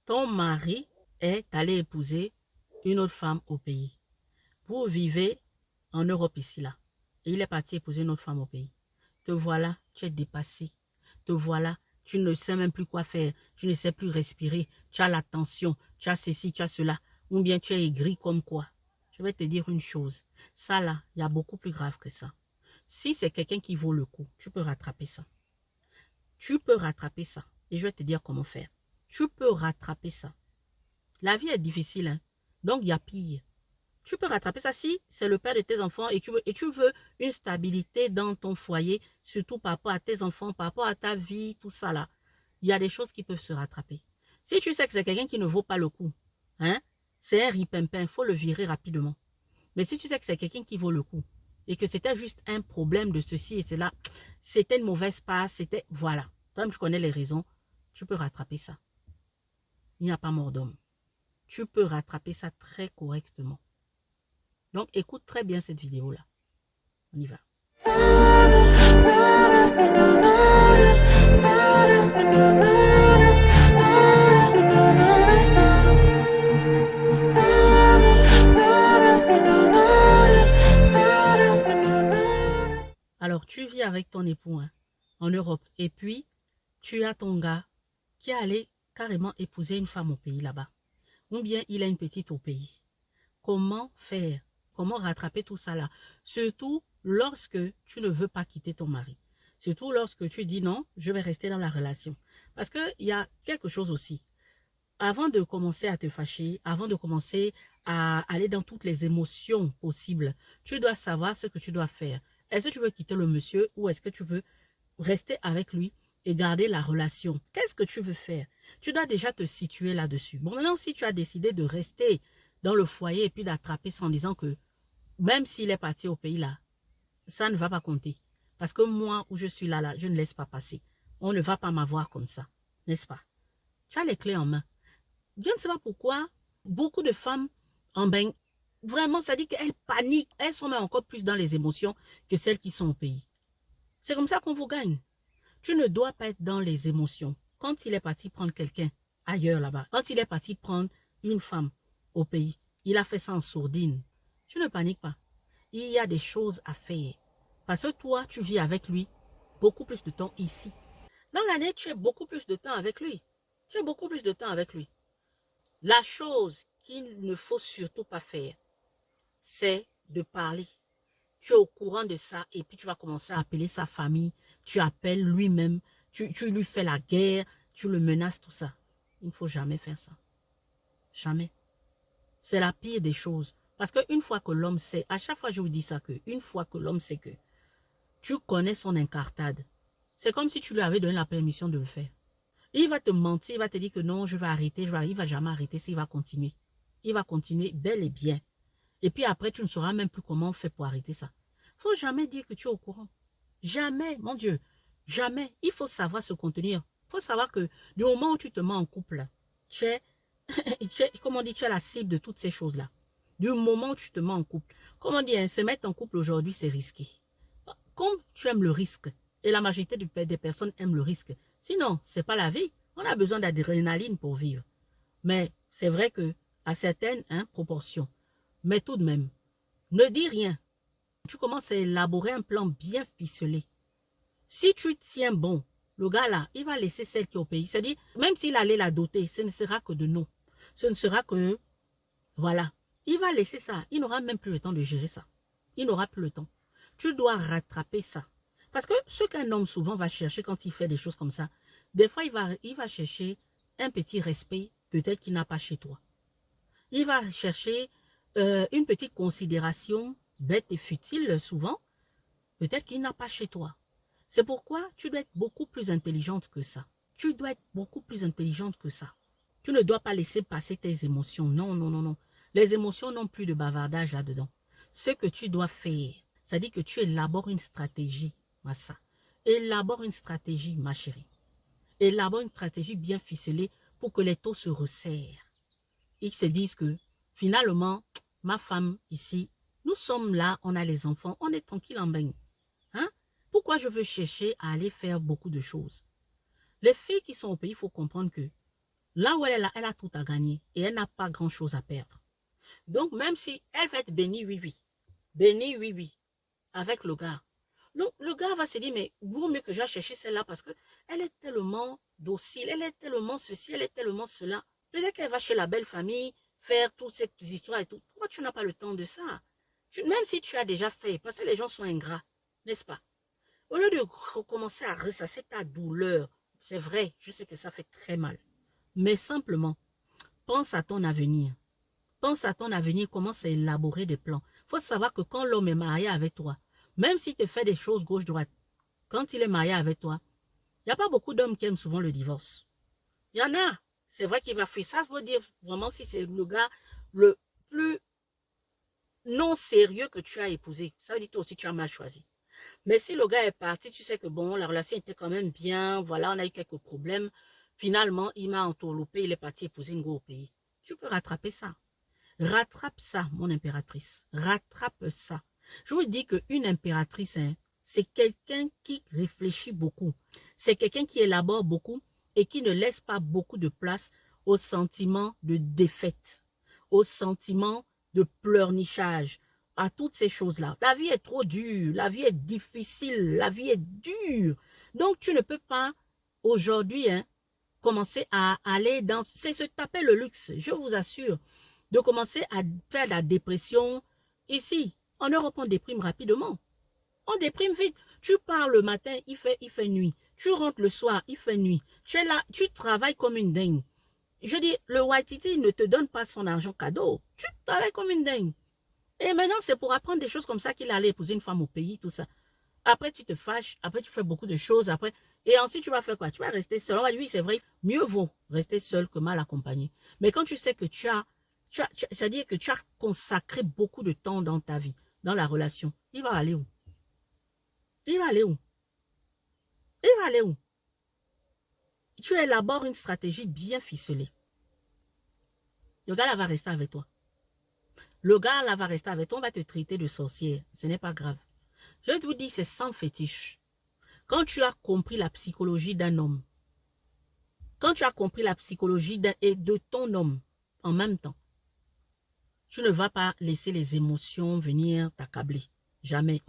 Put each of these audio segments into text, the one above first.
Ton mari est allé épouser une autre femme au pays. Vous vivez en Europe ici, là. Et il est parti épouser une autre femme au pays. Te voilà, tu es dépassé. Te voilà, tu ne sais même plus quoi faire. Tu ne sais plus respirer. Tu as la tension, tu as ceci, tu as cela. Ou bien tu es aigri comme quoi. Je vais te dire une chose. Ça là, il y a beaucoup plus grave que ça. Si c'est quelqu'un qui vaut le coup, tu peux rattraper ça. Tu peux rattraper ça. Et je vais te dire comment faire. Tu peux rattraper ça. La vie est difficile, hein. Donc il y a pire. Tu peux rattraper ça si c'est le père de tes enfants et tu veux une stabilité dans ton foyer, surtout par rapport à tes enfants, par rapport à ta vie, tout ça là. Il y a des choses qui peuvent se rattraper. Si tu sais que c'est quelqu'un qui ne vaut pas le coup, hein, c'est un ripimpin, il faut le virer rapidement. Mais si tu sais que c'est quelqu'un qui vaut le coup et que c'était juste un problème de ceci et cela, c'était une mauvaise passe, c'était... Voilà. Toi-même, tu connais les raisons, tu peux rattraper ça. Il n'y a pas mort d'homme. Tu peux rattraper ça très correctement. Donc, écoute très bien cette vidéo-là. On y va. Alors, tu vis avec ton époux hein, en Europe et puis tu as ton gars qui est allé carrément épouser une femme au pays là-bas. Ou bien il a une petite au pays. Comment faire? Comment rattraper tout ça là? Surtout lorsque tu ne veux pas quitter ton mari. Surtout lorsque tu dis non, je vais rester dans la relation. Parce qu'il y a quelque chose aussi. Avant de commencer à te fâcher, avant de commencer à aller dans toutes les émotions possibles, tu dois savoir ce que tu dois faire. Est-ce que tu veux quitter le monsieur ou est-ce que tu veux rester avec lui et garder la relation? Qu'est-ce que tu veux faire? Tu dois déjà te situer là-dessus. Bon, maintenant, si tu as décidé de rester dans le foyer et puis d'attraper ça en disant que même s'il est parti au pays là, ça ne va pas compter. Parce que moi, où je suis là, je ne laisse pas passer. On ne va pas m'avoir comme ça, n'est-ce pas? Tu as les clés en main. Je ne sais pas pourquoi, beaucoup de femmes, en ben, vraiment, ça dit qu'elles paniquent. Elles sont même encore plus dans les émotions que celles qui sont au pays. C'est comme ça qu'on vous gagne. Tu ne dois pas être dans les émotions. Quand il est parti prendre quelqu'un ailleurs là-bas, quand il est parti prendre une femme au pays, il a fait ça en sourdine. Tu ne paniques pas. Il y a des choses à faire. Parce que toi, tu vis avec lui beaucoup plus de temps ici. Dans l'année, tu es beaucoup plus de temps avec lui. Tu as beaucoup plus de temps avec lui. La chose qu'il ne faut surtout pas faire, c'est de parler. Tu es au courant de ça et puis tu vas commencer à appeler sa famille, tu appelles lui-même, tu lui fais la guerre, tu le menaces, tout ça. Il ne faut jamais faire ça. Jamais. C'est la pire des choses. Parce qu'une fois que l'homme sait, à chaque fois je vous dis ça, une fois que l'homme sait que tu connais son incartade, c'est comme si tu lui avais donné la permission de le faire. Il va te mentir, il va te dire que non, je vais arrêter, il ne va jamais arrêter, s'il va continuer. Il va continuer bel et bien. Et puis après, tu ne sauras même plus comment on fait pour arrêter ça. Il ne faut jamais dire que tu es au courant. Jamais, mon Dieu, jamais. Il faut savoir se contenir. Il faut savoir que du moment où tu te mets en couple, tu es, comme on dit, tu es la cible de toutes ces choses-là. Du moment où tu te mets en couple. Comme on dit, hein, se mettre en couple aujourd'hui, c'est risqué. Comme tu aimes le risque, et la majorité des personnes aiment le risque, sinon, ce n'est pas la vie. On a besoin d'adrénaline pour vivre. Mais c'est vrai que à certaines proportions, mais tout de même, ne dis rien. Tu commences à élaborer un plan bien ficelé. Si tu tiens bon, le gars là, il va laisser celle qui est au pays. C'est-à-dire, même s'il allait la doter, ce ne sera que de non. Ce ne sera que, voilà. Il va laisser ça. Il n'aura même plus le temps de gérer ça. Il n'aura plus le temps. Tu dois rattraper ça. Parce que ce qu'un homme souvent va chercher quand il fait des choses comme ça, des fois il va chercher un petit respect, peut-être qu'il n'a pas chez toi. Il va chercher une petite considération bête et futile souvent, peut-être qu'il n'a pas chez toi. C'est pourquoi tu dois être beaucoup plus intelligente que ça. Tu dois être beaucoup plus intelligente que ça. Tu ne dois pas laisser passer tes émotions. Non, non, non, non. Les émotions n'ont plus de bavardage là-dedans. Ce que tu dois faire, c'est-à-dire que tu élabores une stratégie, Massa. Élabore une stratégie, ma chérie. Élabore une stratégie bien ficelée pour que les taux se resserrent. Ils se disent que finalement, ma femme ici, nous sommes là, on a les enfants, on est tranquille en bain. Hein? Pourquoi je veux chercher à aller faire beaucoup de choses? Les filles qui sont au pays, il faut comprendre que Là où elle est là, elle a tout à gagner et elle n'a pas grand-chose à perdre. Donc, même si elle va être bénie, oui, oui. Bénie, oui, oui. Avec le gars. Donc, le gars va se dire, mais vaut mieux que j'aille chercher celle-là parce qu'elle est tellement docile, elle est tellement ceci, elle est tellement cela. Peut-être qu'elle va chez la belle famille faire toutes ces histoires et tout. Pourquoi tu n'as pas le temps de ça? Même si tu as déjà fait, parce que les gens sont ingrats, n'est-ce pas? Au lieu de recommencer à ressasser ta douleur, c'est vrai, je sais que ça fait très mal. Mais simplement, pense à ton avenir. Pense à ton avenir, commence à élaborer des plans. Il faut savoir que quand l'homme est marié avec toi, même s'il te fait des choses gauche-droite, quand il est marié avec toi, il n'y a pas beaucoup d'hommes qui aiment souvent le divorce. Il y en a. C'est vrai qu'il va fuir. Ça veut dire vraiment si c'est le gars le plus non sérieux que tu as épousé. Ça veut dire toi aussi tu as mal choisi. Mais si le gars est parti, tu sais que bon, la relation était quand même bien, voilà, on a eu quelques problèmes. Finalement, il m'a entourloupé, il est parti épouser une go au pays. Tu peux rattraper ça. Rattrape ça, mon impératrice. Rattrape ça. Je vous dis qu'une impératrice, hein, c'est quelqu'un qui réfléchit beaucoup. C'est quelqu'un qui élabore beaucoup et qui ne laisse pas beaucoup de place au sentiment de défaite, au sentiment de pleurnichage, à toutes ces choses-là. La vie est trop dure, la vie est difficile, la vie est dure. Donc, tu ne peux pas aujourd'hui hein, commencer à aller dans... C'est se taper le luxe, je vous assure de commencer à faire de la dépression. Ici, en Europe, on déprime rapidement. On déprime vite. Tu pars le matin, il fait nuit. Tu rentres le soir, il fait nuit. Tu es là, tu travailles comme une dingue. Je dis, le Waititi ne te donne pas son argent cadeau. Tu travailles comme une dingue. Et maintenant, c'est pour apprendre des choses comme ça qu'il allait épouser une femme au pays, tout ça. Après, tu te fâches. Après, tu fais beaucoup de choses. Après, et ensuite, tu vas faire quoi? Tu vas rester seul. On va dire, oui, c'est vrai. Mieux vaut rester seul que mal accompagné. Mais quand tu sais que c'est-à-dire que tu as consacré beaucoup de temps dans ta vie, dans la relation, il va aller où? Il va aller où? Il va aller où? Tu élabores une stratégie bien ficelée. Le gars là va rester avec toi. Le gars là va rester avec toi. On va te traiter de sorcière. Ce n'est pas grave. Je vous dis, c'est sans fétiche. Quand tu as compris la psychologie d'un homme, quand tu as compris la psychologie et de ton homme en même temps, tu ne vas pas laisser les émotions venir t'accabler. Jamais.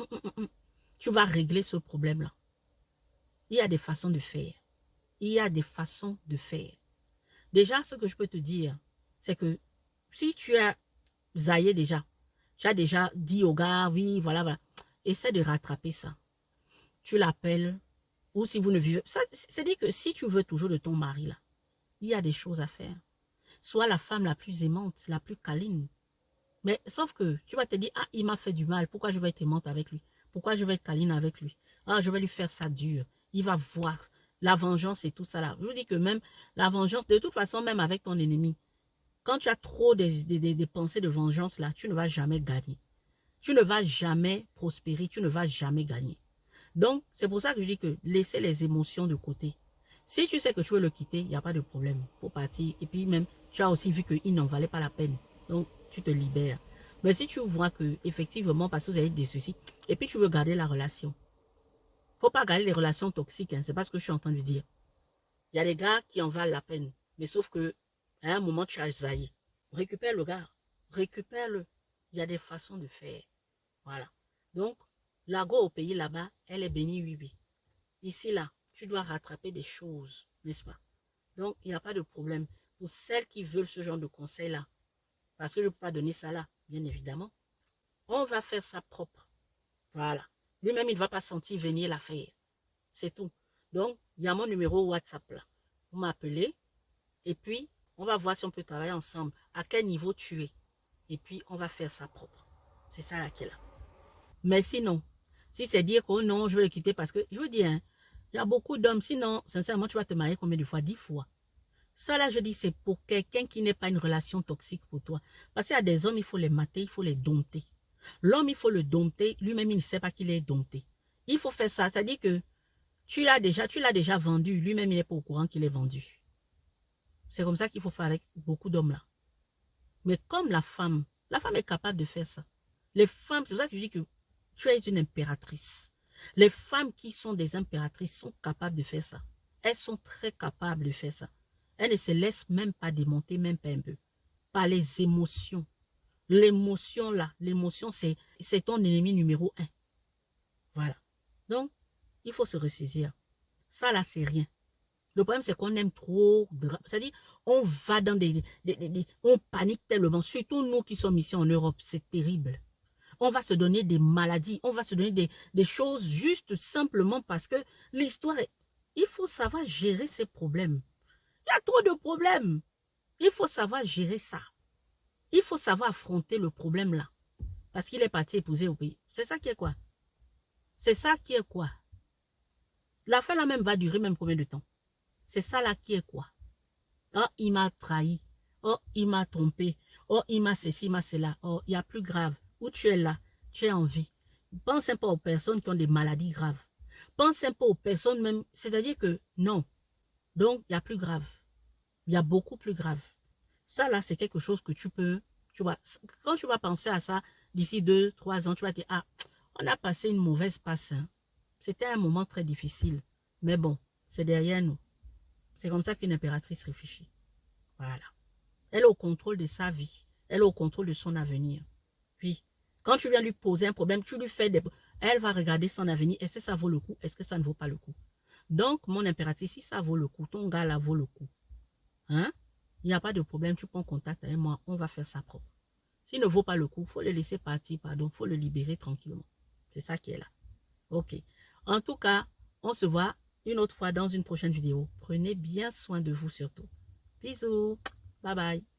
Tu vas régler ce problème-là. Il y a des façons de faire. Il y a des façons de faire. Déjà, ce que je peux te dire, c'est que si tu as zaillé déjà, tu as déjà dit au gars, oui, voilà, voilà, essaie de rattraper ça. Tu l'appelles, ou si vous ne vivez... C'est-à-dire que si tu veux toujours de ton mari, là, il y a des choses à faire. Sois la femme la plus aimante, la plus câline. Mais sauf que tu vas te dire, ah, il m'a fait du mal, pourquoi je vais être aimante avec lui? Pourquoi je vais être câline avec lui? Ah, je vais lui faire ça dur. Il va voir la vengeance et tout ça là. Je vous dis que même la vengeance, de toute façon, même avec ton ennemi, quand tu as trop des pensées de vengeance là, tu ne vas jamais gagner. Tu ne vas jamais prospérer, tu ne vas jamais gagner. Donc, c'est pour ça que je dis que laissez les émotions de côté. Si tu sais que tu veux le quitter, il n'y a pas de problème pour partir. Et puis même, tu as aussi vu qu'il n'en valait pas la peine. Donc, tu te libères. Mais si tu vois que, effectivement, parce que vous avez des soucis, et puis tu veux garder la relation, faut pas garder les relations toxiques, hein, c'est pas ce que je suis en train de dire. Il y a des gars qui en valent la peine. Mais sauf que, à un moment, tu as zaï. Récupère le gars. Récupère-le. Il y a des façons de faire. Voilà. Donc, la go au pays là-bas, elle est bénie, oui, oui. Ici, là, tu dois rattraper des choses, n'est-ce pas? Donc, il n'y a pas de problème. Pour celles qui veulent ce genre de conseil-là, parce que je ne peux pas donner ça là, bien évidemment, on va faire ça propre. Voilà. Lui-même, il ne va pas sentir venir la faire. C'est tout. Donc, il y a mon numéro WhatsApp là. Vous m'appelez et puis, on va voir si on peut travailler ensemble. À quel niveau tu es. Et puis, on va faire ça propre. C'est ça là qui est là. Mais sinon, si c'est dire que oh non, je vais le quitter parce que, je vous dis, hein, il y a beaucoup d'hommes, sinon, sincèrement, tu vas te marier combien de fois? 10 fois. Ça là, je dis, c'est pour quelqu'un qui n'est pas une relation toxique pour toi. Parce qu'il y a des hommes, il faut les mater, il faut les dompter. L'homme, il faut le dompter, lui-même, il ne sait pas qu'il est dompté. Il faut faire ça, c'est-à-dire que tu l'as déjà vendu, lui-même, il n'est pas au courant qu'il est vendu. C'est comme ça qu'il faut faire avec beaucoup d'hommes là. Mais comme la femme est capable de faire ça. Les femmes, c'est pour ça que je dis que tu es une impératrice. Les femmes qui sont des impératrices sont capables de faire ça. Elles sont très capables de faire ça. Elle ne se laisse même pas démonter, même pas un peu. Par les émotions. L'émotion là, l'émotion c'est ton ennemi numéro 1. Voilà. Donc, il faut se ressaisir. Ça là, c'est rien. Le problème, c'est qu'on aime trop. C'est-à-dire, on va dans on panique tellement. Surtout nous qui sommes ici en Europe. C'est terrible. On va se donner des maladies. On va se donner des choses juste simplement parce que l'histoire est... Il faut savoir gérer ces problèmes. Il y a trop de problèmes. Il faut savoir gérer ça. Il faut savoir affronter le problème là. Parce qu'il est parti épouser au pays. C'est ça qui est quoi? C'est ça qui est quoi? L'affaire là même va durer même combien de temps? C'est ça là qui est quoi? Oh, il m'a trahi. Oh, il m'a trompé. Oh, il m'a ceci, il m'a cela. Oh, il y a plus grave. Où tu es là, tu es en vie. Pense un peu aux personnes qui ont des maladies graves. Pense un peu aux personnes même. C'est-à-dire que non. Donc, il y a plus grave. Il y a beaucoup plus grave. Ça là, c'est quelque chose que tu peux... Tu vois, quand tu vas penser à ça, d'ici 2, 3 ans, tu vas te dire, ah, on a passé une mauvaise passe. Hein. C'était un moment très difficile. Mais bon, c'est derrière nous. C'est comme ça qu'une impératrice réfléchit. Voilà. Elle est au contrôle de sa vie. Elle est au contrôle de son avenir. Puis, quand tu viens lui poser un problème, tu lui fais des... Elle va regarder son avenir. Est-ce que ça vaut le coup? Est-ce que ça ne vaut pas le coup? Donc, mon impératrice, si ça vaut le coup, ton gars là vaut le coup. Hein? Il n'y a pas de problème. Tu prends contact avec moi. On va faire ça propre. S'il ne vaut pas le coup, il faut le laisser partir. Pardon. Il faut le libérer tranquillement. C'est ça qui est là. Ok. En tout cas, on se voit une autre fois dans une prochaine vidéo. Prenez bien soin de vous surtout. Bisous. Bye bye.